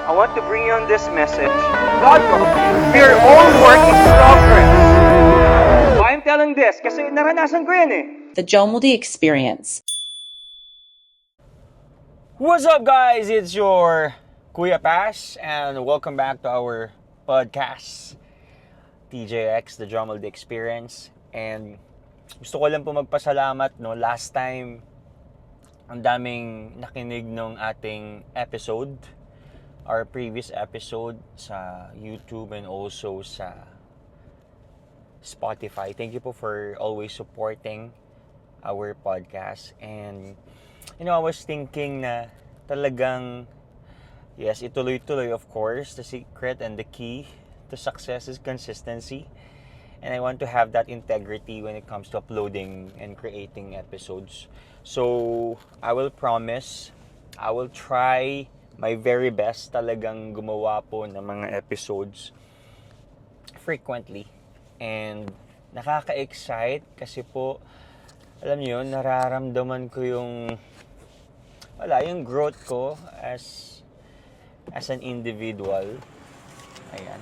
I want to bring you on this message. God loves you. Your own work in progress. Why I'm telling this? Kasi naranasan ko yan eh. The Joe Moody Experience. What's up, guys? It's your Kuya Pass, and welcome back to our podcast, TJX, The Joe Moody Experience. And gusto ko lang po magpasalamat, no? Last time, ang daming nakinig nung ating episode, our previous episode sa YouTube and also sa Spotify. Thank you po for always supporting our podcast. And I was thinking na talagang, yes, ituloy-tuloy, of course. The secret and the key to success is consistency. And I want to have that integrity when it comes to uploading and creating episodes. So, I will promise, I will try my very best talagang gumawa po ng mga episodes frequently. And nakaka-excite kasi po, alam niyo yun, nararamdaman ko yung growth ko as an individual. Ayan.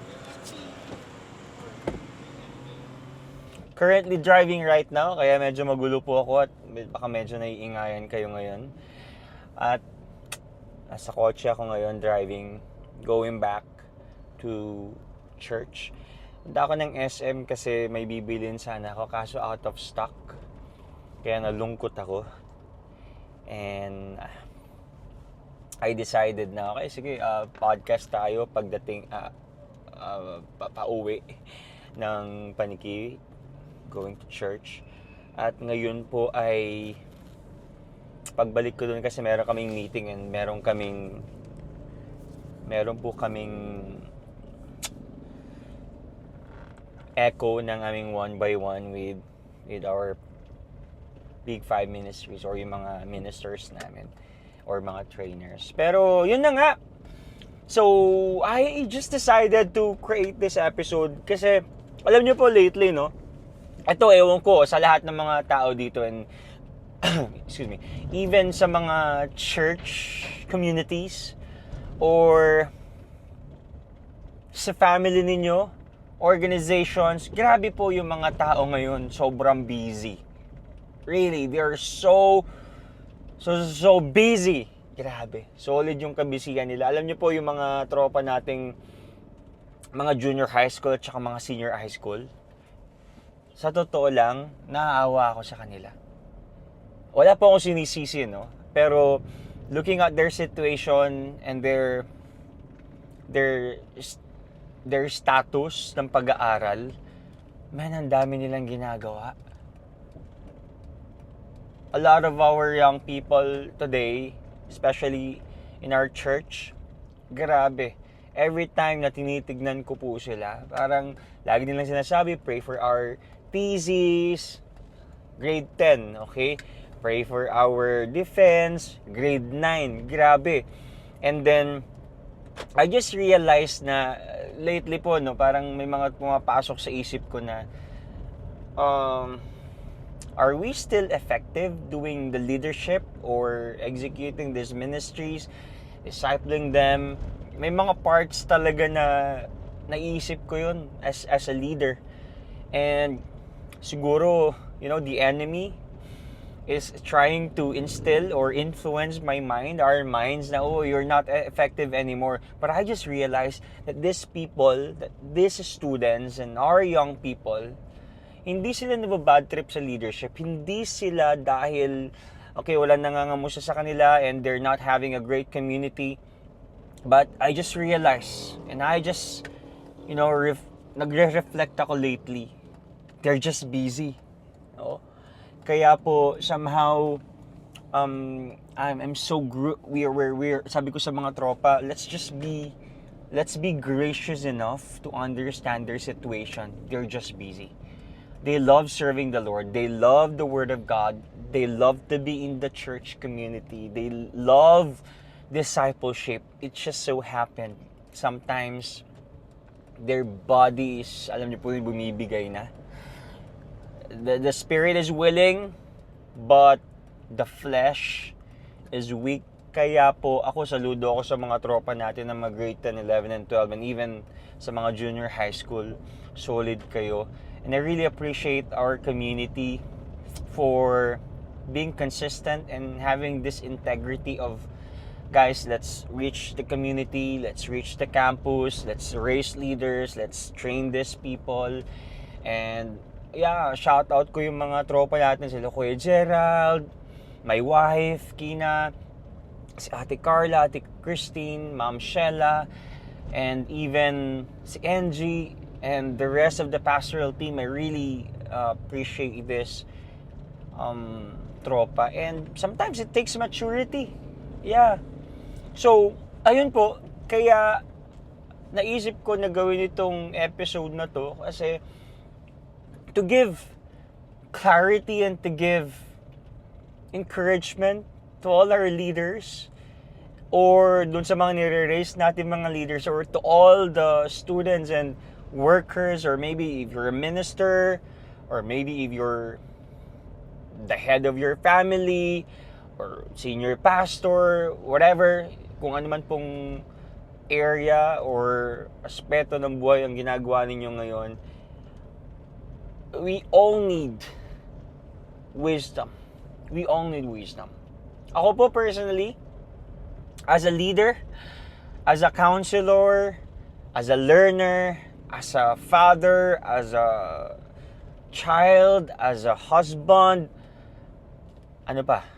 Currently driving right now, kaya medyo magulo po ako at baka medyo naiingayan kayo ngayon. At nasa kotse ako ngayon driving, going back to church. Punta ako ng SM kasi may bibilin sana ako kaso out of stock. Kaya nalungkot ako. And I decided na, okay, sige, podcast tayo pagdating pauwi ng Paniki, going to church. At ngayon po ay pagbalik ko dun kasi meron kaming meeting and meron po kaming echo ng aming 1x1 with our Big 5 ministries or yung mga ministers namin or mga trainers. Pero yun na nga. So, I just decided to create this episode kasi alam niyo po lately, no? Ito, ewan ko sa lahat ng mga tao dito and excuse me, even sa mga church communities or sa family ninyo, organizations, grabe po yung mga tao ngayon, sobrang busy. Really, they're so busy. Grabe, solid yung kabisihan nila. Alam niyo po yung mga tropa nating mga junior high school at saka mga senior high school. Sa totoo lang, naaawa ako sa kanila. Wala po akong sinisisi, no? Pero looking at their situation and their status ng pag-aaral, man, ang dami nilang ginagawa. A lot of our young people today, especially in our church, grabe. Every time na tinitignan ko po sila, parang lagi nilang sinasabi, pray for our thesis, grade 10, okay? Pray for our defense, grade 9, grabe. And then, I just realized na lately po, no, parang may mga pumapasok sa isip ko na, are we still effective doing the leadership or executing these ministries, discipling them? May mga parts talaga na naisip ko yun as a leader. And siguro, the enemy is trying to instill or influence our minds na, you're not effective anymore. But I just realized that these students and our young people, hindi sila nababad trip sa leadership. Hindi sila dahil, wala nangangamusta sa kanila and they're not having a great community. But I just realized, and I just, nagre-reflect ako lately. They're just busy. No? Kaya po somehow I'm so we're sabi ko sa mga tropa, let's be gracious enough to understand their situation. They're just busy. They love serving the Lord. They love the Word of God. They love to be in the church community. They love discipleship. It just so happened sometimes their bodies, alam niyo po, bumibigay na. The spirit is willing, but the flesh is weak Kaya po ako saludo ako sa mga tropa natin na mga grade 10, 11, and 12 and even sa mga junior high school. Solid kayo. And I really appreciate our community for being consistent and having this integrity of, guys, let's reach the community, let's reach the campus, let's raise leaders, let's train these people. And yeah, shout out ko yung mga tropa natin, sila Kuya Gerald, my wife, Kina, si Ate Carla, Ate Christine, Ma'am Shella, and even si Angie, and the rest of the pastoral team. I really appreciate this tropa. And sometimes it takes maturity. Yeah. So, ayun po, kaya naisip ko na gawin itong episode na to kasi to give clarity and to give encouragement to all our leaders or dun sa mga nire-raise natin mga leaders or to all the students and workers, or maybe if you're a minister, or maybe if you're the head of your family or senior pastor, whatever, kung ano man pong area or aspeto ng buhay ang ginagawa ninyo ngayon, we all need wisdom. We all need wisdom. Ako po personally, as a leader, as a counselor, as a learner, as a father, as a child, as a husband,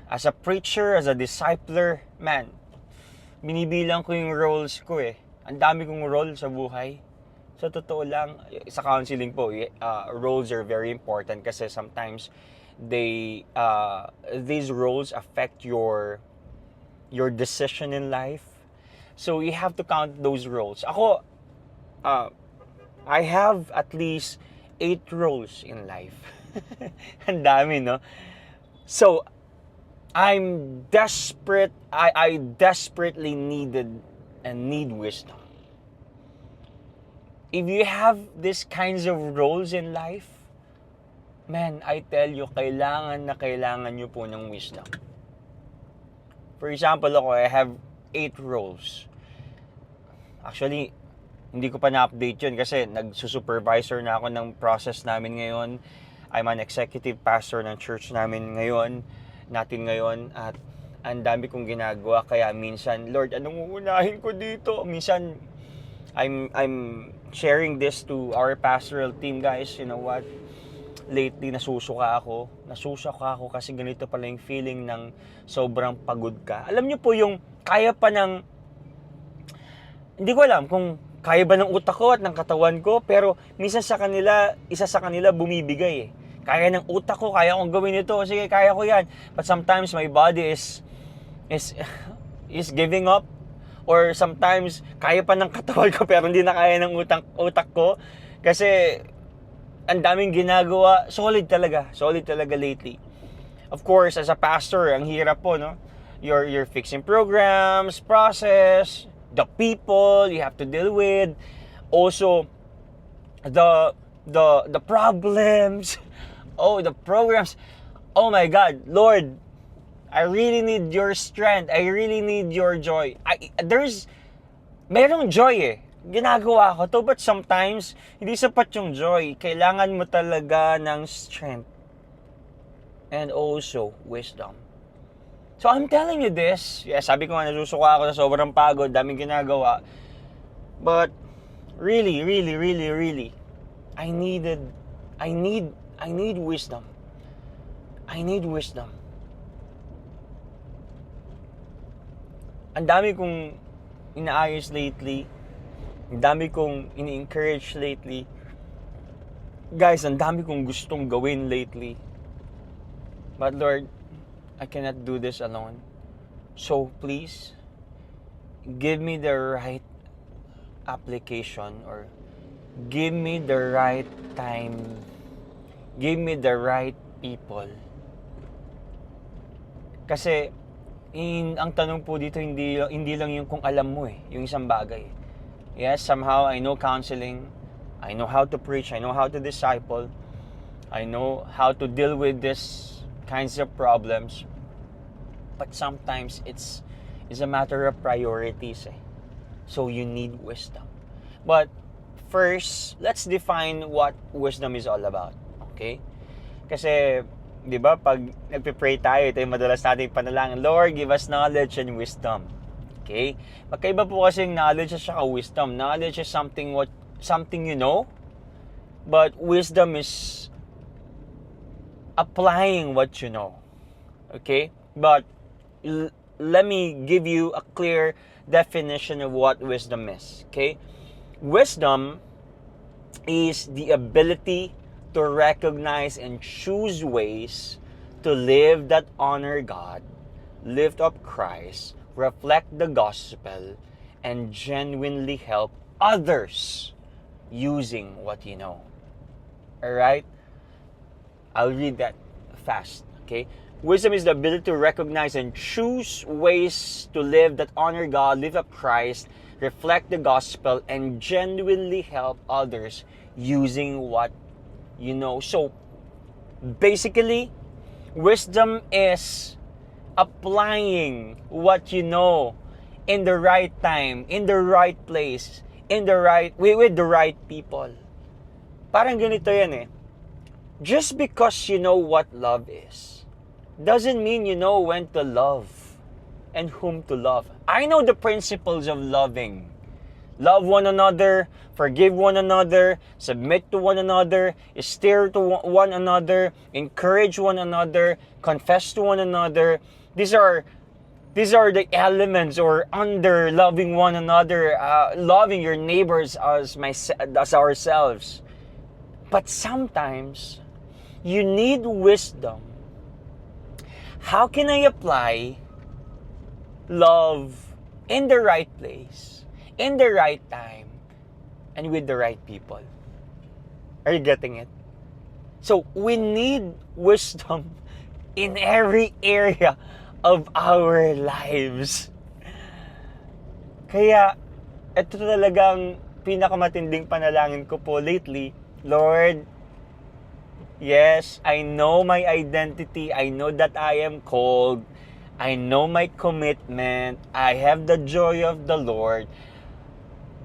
as a preacher, as a discipler, man, binibilang ko yung roles ko eh. Ang dami kong role sa buhay. Sa totoo lang, sa counseling po, roles are very important kasi sometimes these roles affect your decision in life. So you have to count those roles. Ako, I have at least 8 roles in life. Ang dami, no? So, I'm desperate. I desperately need wisdom. If you have these kinds of roles in life, man, I tell you, kailangan nyo po ng wisdom. For example, ako, I have 8 roles. Actually, hindi ko pa na-update yun kasi nagsusupervisor na ako ng process namin ngayon. I'm an executive pastor ng church natin ngayon, at ang dami kong ginagawa. Kaya minsan, Lord, anong uunahin ko dito? Minsan, I'm sharing this to our pastoral team, guys. You know what? Lately, nasusuka ako kasi ganito pala yung feeling ng sobrang pagod ka. Alam niyo po yung kaya pa ng, hindi ko alam kung kaya ba ng utak ko at ng katawan ko, pero minsan isa sa kanila bumibigay eh. Kaya ng utak ko, kaya kong gawin ito, sige, kaya ko yan. But sometimes my body is giving up, or sometimes kaya pa ng katawan ko pero hindi na kaya ng utak ko kasi ang daming ginagawa. Solid talaga lately. Of course, as a pastor, ang hirap po, no? You're fixing programs, process, the people you have to deal with, also the problems, the programs. Oh my God, Lord, I really need your strength. I really need your joy. Merong joy eh. Ginagawa ko to, but sometimes, hindi sapat yung joy. Kailangan mo talaga ng strength. And also, wisdom. So, I'm telling you this. Yeah, sabi ko nga, nasusuka ako sa sobrang pagod, daming ginagawa. But, really, I need wisdom. I need wisdom. Ang dami kong inaayos lately. Ang dami kong ini-encourage lately. Guys, ang dami kong gustong gawin lately. But Lord, I cannot do this alone. So please, give me the right application, or give me the right time. Give me the right people. Kasi ang tanong po dito, hindi lang yung kung alam mo yung isang bagay. Yes, somehow I know counseling, I know how to preach, I know how to disciple, I know how to deal with this kinds of problems. But sometimes it's is a matter of priorities eh. So you need wisdom. But first, let's define what wisdom is all about. Okay? Kasi, di ba, pag nagpe-pray tayo, ito yung madalas nating panalangin, Lord, give us knowledge and wisdom. Okay? Magkaiba po kasi yung knowledge at saka wisdom. Knowledge is something you know, but wisdom is applying what you know. Okay? But let me give you a clear definition of what wisdom is. Okay? Wisdom is the ability to recognize and choose ways to live that honor God, lift up Christ, reflect the gospel, and genuinely help others using what you know. Alright? I'll read that fast. Okay? Wisdom is the ability to recognize and choose ways to live that honor God, lift up Christ, reflect the gospel, and genuinely help others using what you know. So, basically, wisdom is applying what you know in the right time, in the right place, in the right way, with the right people. Parang ganito yan eh. Just because you know what love is, doesn't mean you know when to love and whom to love. I know the principles of loving. Love one another, forgive one another, submit to one another, steer to one another, encourage one another, confess to one another. These are the elements or under loving one another, loving your neighbors as ourselves. But sometimes you need wisdom. How can I apply love in the right place, in the right time, and with the right people? Are you getting it? So we need wisdom in every area of our lives. Kaya, ito talagang pinakamatinding panalangin ko po lately. Lord, yes, I know my identity. I know that I am called. I know my commitment. I have the joy of the Lord.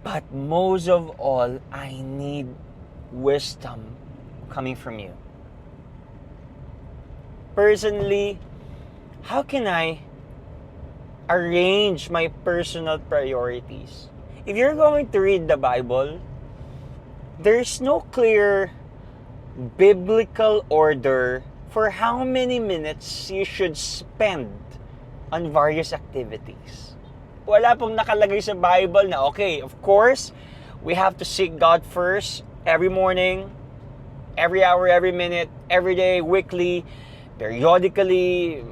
But most of all, I need wisdom coming from you. Personally, how can I arrange my personal priorities? If you're going to read the Bible, there's no clear biblical order for how many minutes you should spend on various activities. Wala pong nakalagay sa Bible na, okay, of course, we have to seek God first every morning, every hour, every minute, every day, weekly, periodically,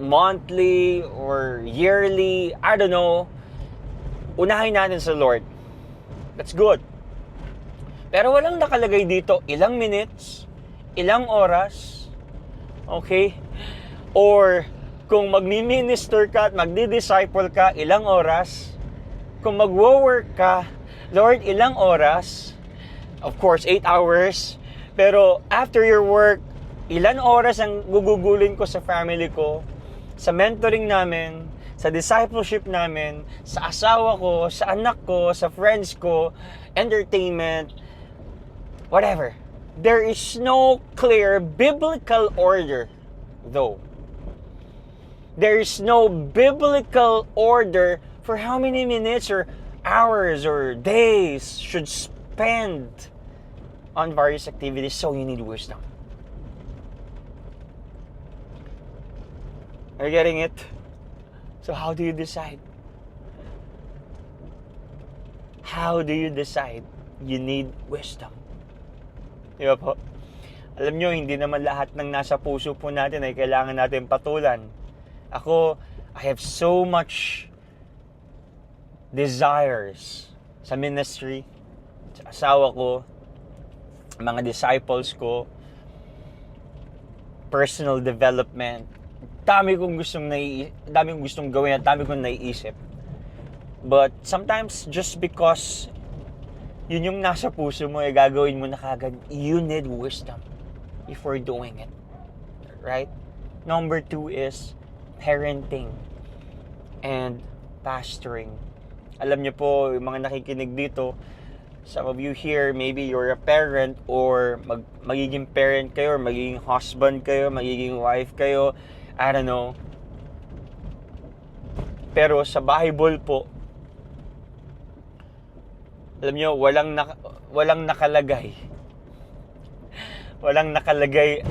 monthly, or yearly, I don't know. Unahin natin sa Lord. That's good. Pero walang nakalagay dito ilang minutes, ilang oras, okay? Or kung magmi-minister ka at magdi-disciple ka, ilang oras. Kung magwo-work ka, Lord, ilang oras. Of course, 8 hours. Pero after your work, ilan oras ang gugugulin ko sa family ko, sa mentoring namin, sa discipleship namin, sa asawa ko, sa anak ko, sa friends ko, entertainment, whatever. There is no clear biblical order, though. There is no biblical order for how many minutes or hours or days should spend on various activities, so you need wisdom. Are you getting it? So how do you decide? How do you decide? You need wisdom. Di ba po? Alam nyo, hindi naman lahat ng nasa puso po natin ay kailangan natin patulan. Ako, I have so much desires sa ministry, sa asawa ko, mga disciples ko, personal development. Dami kong gustong gawin at dami kong naiisip. But sometimes, just because yun yung nasa puso mo, gagawin mo na kagad, you need wisdom before doing it. Right? Number 2 is parenting. and pastoring. Alam niyo po, yung mga nakikinig dito, some of you here, maybe you're a parent or magiging parent kayo, or magiging husband kayo, magiging wife kayo, I don't know. Pero sa Bible po, alam niyo, walang nakalagay. Walang nakalagay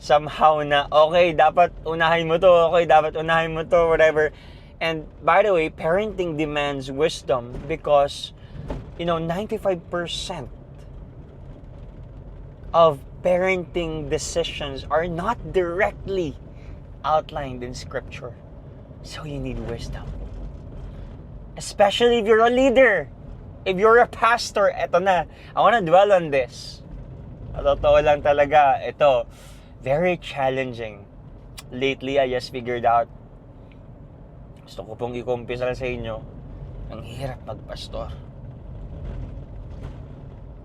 somehow na, okay, dapat unahin mo to, whatever. And by the way, parenting demands wisdom because, 95% of parenting decisions are not directly outlined in Scripture. So you need wisdom. Especially if you're a leader. If you're a pastor, eto na. I wanna dwell on this. Totoo lang talaga, ito, very challenging. Lately, I just figured out, gusto ko pong i-kumpisal sa inyo, ang hirap magpastor.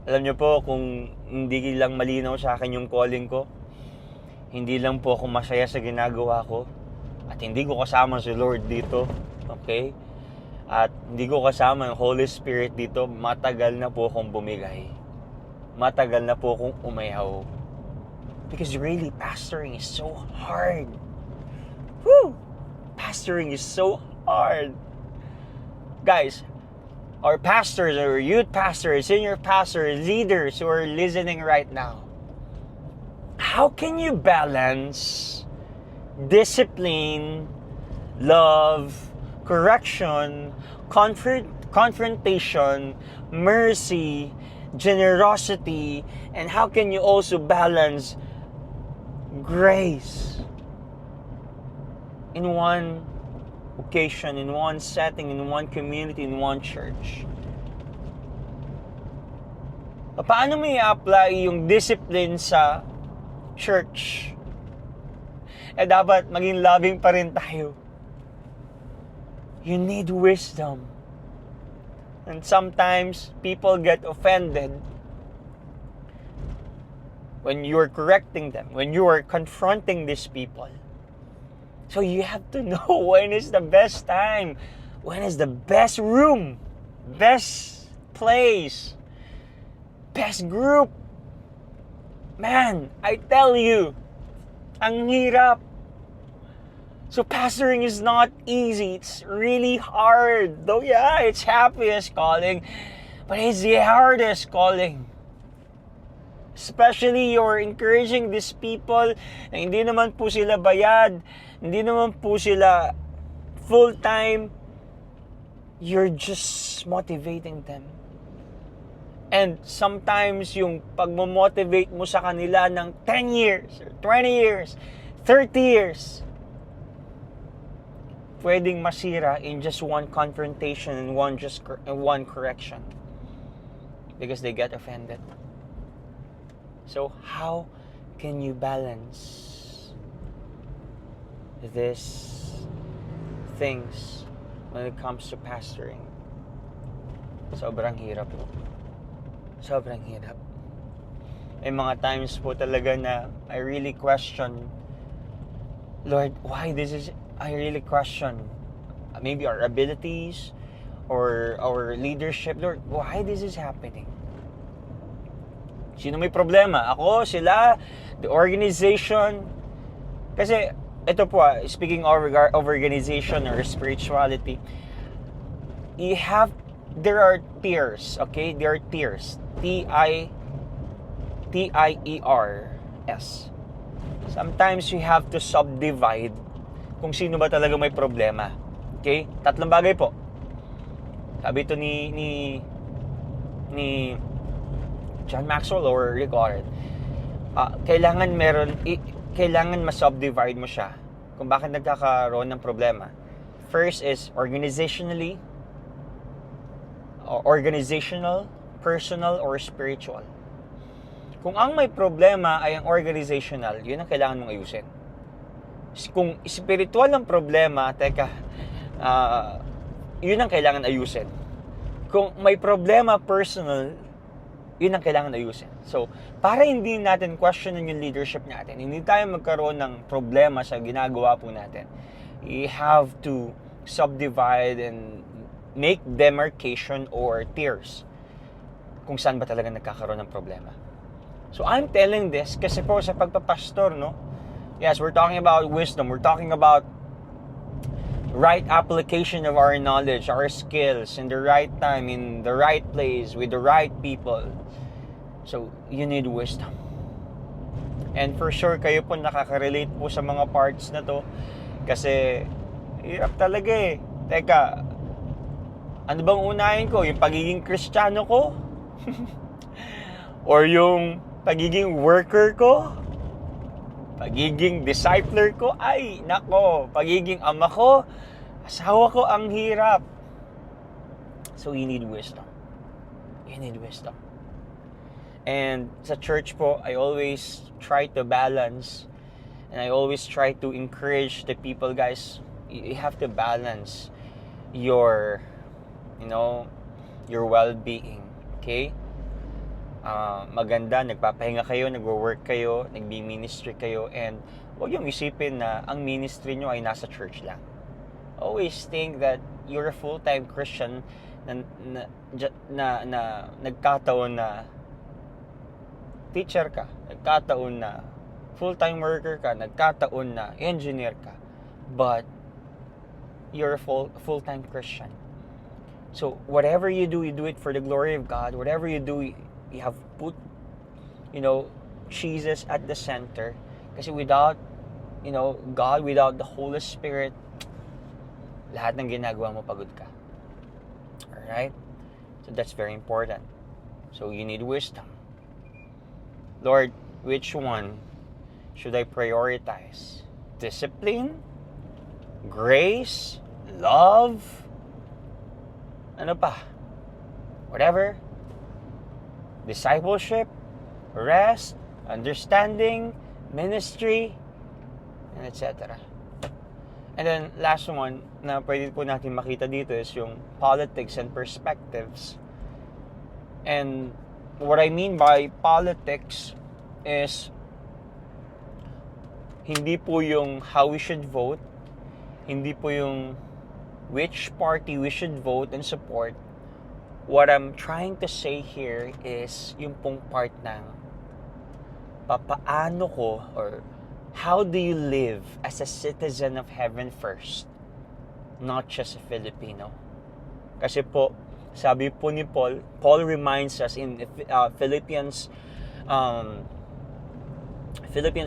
Alam niyo po, kung hindi lang malinaw sa akin yung calling ko, hindi lang po ako masaya sa ginagawa ko, at hindi ko kasama si Lord dito, okay? At hindi ko kasama yung Holy Spirit dito, matagal na po akong bumigay. Matagal na po akong umayaw. Because really, pastoring is so hard. Woo! Pastoring is so hard. Guys, our pastors, our youth pastors, senior pastors, leaders who are listening right now, how can you balance discipline, love, correction, confrontation, mercy, generosity, and how can you also balance grace in one occasion, in one setting, in one community, in one church? Paano mo i-apply yung discipline sa church? Dapat maging loving pa rin tayo. You need wisdom. And sometimes people get offended when you're correcting them, when you are confronting these people. So you have to know when is the best time, when is the best room, best place, best group. Man, I tell you, ang hirap. So pastoring is not easy. It's really hard. Though yeah, it's happiest calling, but it's the hardest calling. Especially you're encouraging these people na hindi naman po sila bayad, hindi naman po sila full-time. You're just motivating them. And sometimes yung pagmo-motivate mo sa kanila ng 10 years, or 20 years, 30 years, pwedeng masira in just one confrontation and one correction because they get offended. So how can you balance these things when it comes to pastoring? Sobrang hirap po. Sobrang hirap. May mga times po talaga na I really question, Lord, why this is... I really question maybe our abilities or our leadership. Lord, why this is happening? Sino may problema? Ako, sila, the organization? Kasi, ito po speaking of organization or spirituality, there are tiers, okay? There are tiers. T-I-E-R-S. Sometimes you have to subdivide kung sino ba talaga may problema. Okay? 3 bagay po. Sabi ito ni John Maxwell or Rick Warren. Kailangan ma-subdivide mo siya kung bakit nagkakaroon ng problema. First is organizational, personal, or spiritual. Kung ang may problema ay ang organizational, yun ang kailangan mong ayusin. Kung spiritual ang problema, yun ang kailangan ayusin. Kung may problema personal, yun ang kailangan ayusin. So, para hindi natin questionin yung leadership natin, hindi tayo magkaroon ng problema sa ginagawa po natin, you have to subdivide and make demarcation or tiers kung saan ba talaga nagkakaroon ng problema. So I'm telling this kasi po sa pagpapastor, no? Yes, we're talking about wisdom. We're talking about right application of our knowledge, our skills, in the right time, in the right place, with the right people. So, you need wisdom. And for sure, kayo po nakaka-relate po sa mga parts na to. Kasi, hirap talaga eh. Teka, ano bang unahin ko? Yung pagiging Kristiyano ko? Or yung pagiging worker ko? Pagiging discipler ko? Ay, nako. Pagiging ama ko? Asawa ko, ang hirap. So, you need wisdom. You need wisdom. And sa church po, I always try to balance and I always try to encourage the people, guys, you have to balance your, your well-being. Okay? Maganda, nagpapahinga kayo, nagwo-work kayo, nagbi-ministry kayo, and huwag yung isipin na ang ministry nyo ay nasa church lang. Always think that you're a full-time Christian na nagkataon na teacher ka, nagkataon na full-time worker ka, nagkataon na engineer ka, but you're a full-time Christian. So whatever you do it for the glory of God. Whatever you do, you have put, Jesus at the center. Kasi without, God, without the Holy Spirit, lahat ng ginagawa mo pagod ka. Alright? So that's very important. So you need wisdom. Lord, which one should I prioritize? Discipline? Grace? Love? Ano pa? Whatever. Discipleship? Rest? Understanding? Ministry? And etc. And then, last one na pwede po natin makita dito is yung politics and perspectives. And what I mean by politics is hindi po yung how we should vote, hindi po yung which party we should vote and support. What I'm trying to say here is yung pong part ng papaano ko or how do you live as a citizen of heaven first, not just a Filipino. Kasi po, sabi po ni Paul reminds us in Philippians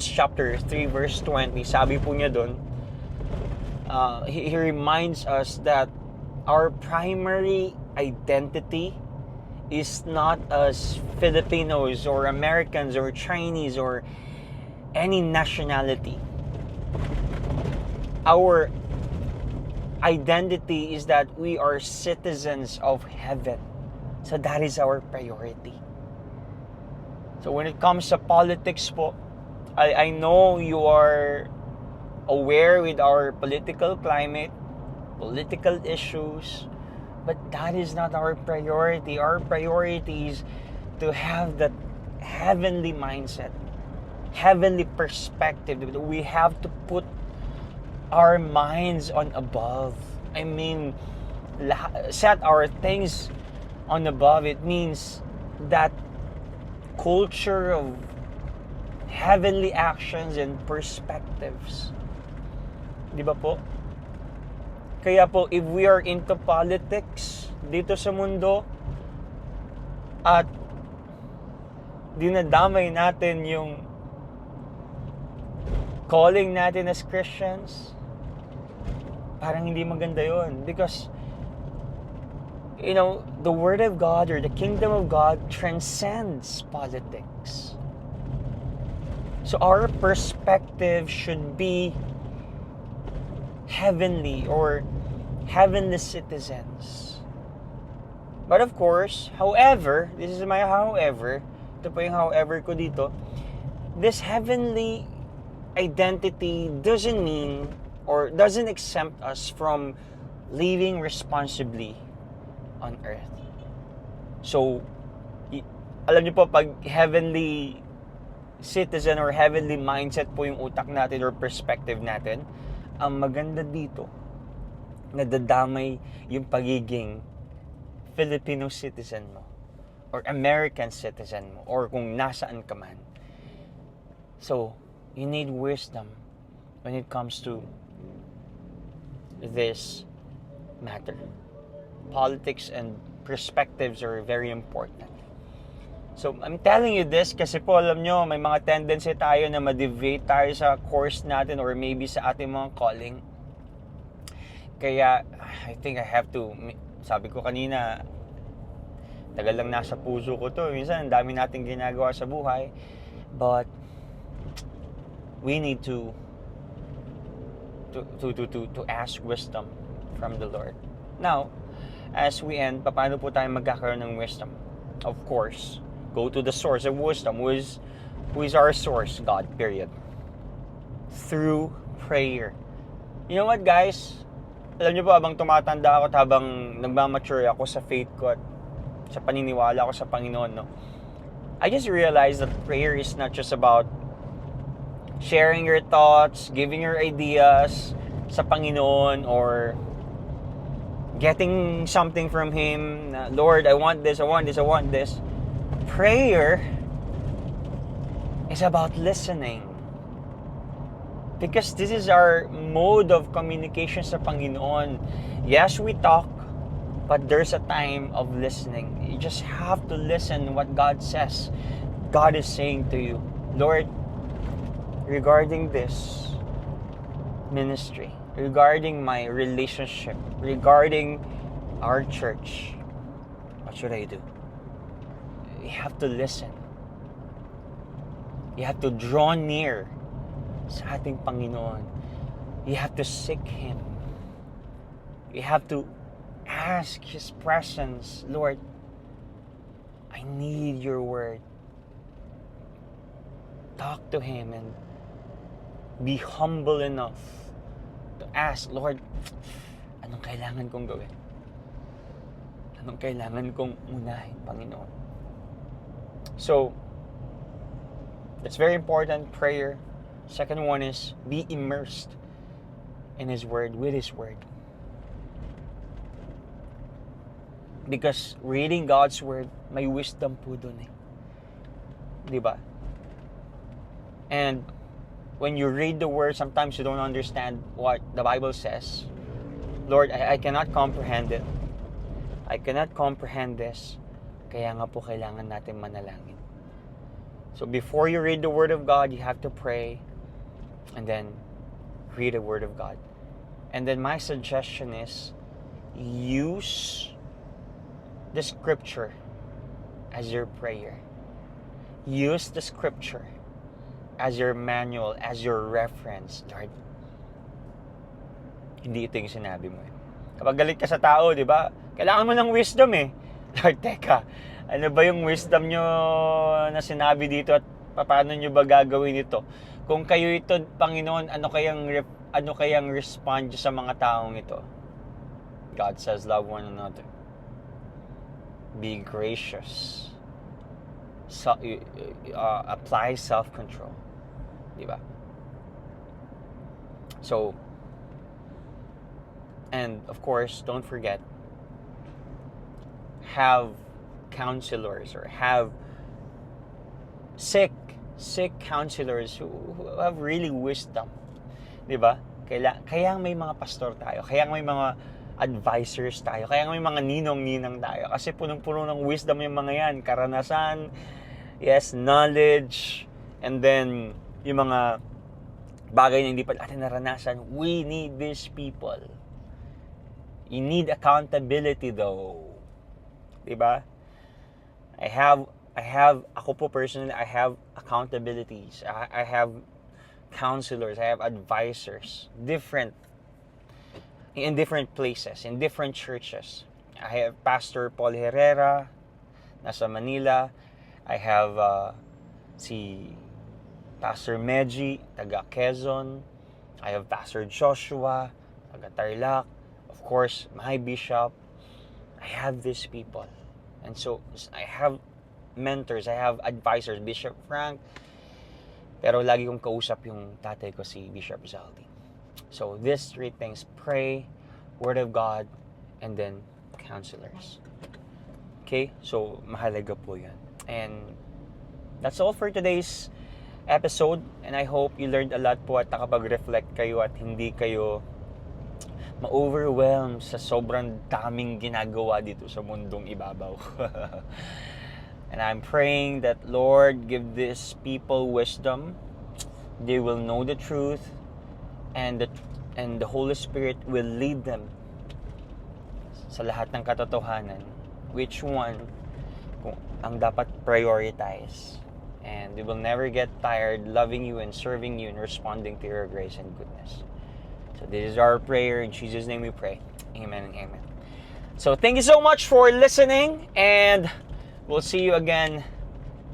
chapter 3 verse 20, sabi po niya doon, he reminds us that our primary identity is not as Filipinos or Americans or Chinese or any nationality. Our identity is that we are citizens of heaven. So that is our priority. So when it comes to politics po, I know you are aware with our political climate, political issues, but that is not our priority. Our priority is to have that heavenly mindset, heavenly perspective. We have to put our minds on above. I mean, set our things on above. It means that culture of heavenly actions and perspectives. Di ba po? Kaya po, if we are into politics dito sa mundo at dinadamay natin yung calling natin as Christians, parang hindi maganda yun. Because, the Word of God or the Kingdom of God transcends politics. So our perspective should be heavenly or heavenly citizens. But of course, however, this is my however, ito po yung however ko dito, this heavenly identity doesn't mean or doesn't exempt us from living responsibly on earth. So, alam niyo po, pag heavenly citizen or heavenly mindset po yung utak natin or perspective natin, ang maganda dito, nadadamay yung pagiging Filipino citizen mo or American citizen mo or kung nasaan ka man. So, you need wisdom when it comes to this matter. Politics and perspectives are very important. So, I'm telling you this kasi po, alam nyo, may mga tendency tayo na ma-deviate tayo sa course natin or maybe sa ating mga calling. Kaya, I think I have to, sabi ko kanina, tagal lang nasa puso ko to. Minsan, ang dami nating ginagawa sa buhay. But, we need to ask wisdom from the Lord. Now, as we end, paano po tayo magkakaroon ng wisdom? Of course, go to the source of wisdom. Who is our source? God, period. Through prayer. You know what, guys? Alam niyo po, habang tumatanda ako at habang nagmamature ako sa faith ko at sa paniniwala ko sa Panginoon, no? I just realized that prayer is not just about sharing your thoughts, giving your ideas sa Panginoon, or getting something from Him. Lord, I want this, I want this, I want this. Prayer is about listening. Because this is our mode of communication sa Panginoon. Yes, we talk, but there's a time of listening. You just have to listen what God says. God is saying to you, Lord, regarding this ministry, regarding my relationship, regarding our church, what should I do? You have to listen. You have to draw near sa ating Panginoon. You have to seek Him. You have to ask His presence. Lord, I need your word. Talk to Him and be humble enough to ask, Lord, anong kailangan kong gawin? Anong kailangan kong unahin, Panginoon? So, it's very important, prayer. Second one is be immersed in His Word, with His Word. Because reading God's Word, may wisdom po dun eh. Diba? And when you read the Word, sometimes you don't understand what the Bible says. Lord, I cannot comprehend it. I cannot comprehend this. Kaya nga po kailangan natin manalangin. So before you read the Word of God, you have to pray and then read the Word of God. And then my suggestion is use the Scripture as your prayer. Use the Scripture as your manual, as your reference. Lord, hindi ito yung sinabi mo. Kapag galit ka sa tao, di ba? Kailangan mo ng wisdom eh. Lord, teka, ano ba yung wisdom nyo na sinabi dito at paano nyo ba gagawin ito? Kung kayo ito, Panginoon, ano kayang respond sa mga taong ito? God says, love one another. Be gracious. Apply self-control. Diba? So, and of course, don't forget, have counselors or have sick counselors who have really wisdom. Diba? Kaya may mga pastor tayo. Kaya may mga advisors tayo. Kaya may mga ninong-ninang tayo. Kasi punong-puno ng wisdom yung mga yan. Karanasan, yes, knowledge, and then yung mga bagay na hindi pa natin naranasan. We need these people. You need accountability though. Diba? Ako po personally, I have accountabilities. I have counselors, I have advisors, in different places, in different churches. I have Pastor Paul Herrera, nasa Manila. I have si Pastor Meji, taga Quezon. I have Pastor Joshua, taga Tarlac. Of course, my bishop. I have these people. And so, I have mentors, I have advisors, Bishop Frank. Pero lagi kong kausap yung tatay ko, si Bishop Zaldi. So, these three things, pray, Word of God, and then counselors. Okay? So, mahalaga po yan. And that's all for today's episode. And I hope you learned a lot po at nakapag-reflect kayo at hindi kayo ma-overwhelm sa sobrang daming ginagawa dito sa mundong ibabaw. And I'm praying that Lord give these people wisdom. They will know the truth, and the Holy Spirit will lead them sa lahat ng katotohanan. Which one kung ang dapat prioritize. And we will never get tired loving you and serving you and responding to your grace and goodness. So this is our prayer. In Jesus' name we pray. Amen and amen. So thank you so much for listening, and we'll see you again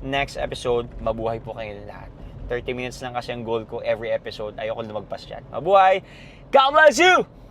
next episode. Mabuhay po kayo lahat. 30 minutes lang kasi ang goal ko every episode. Ayoko lumagpas dyan. Mabuhay! God bless you!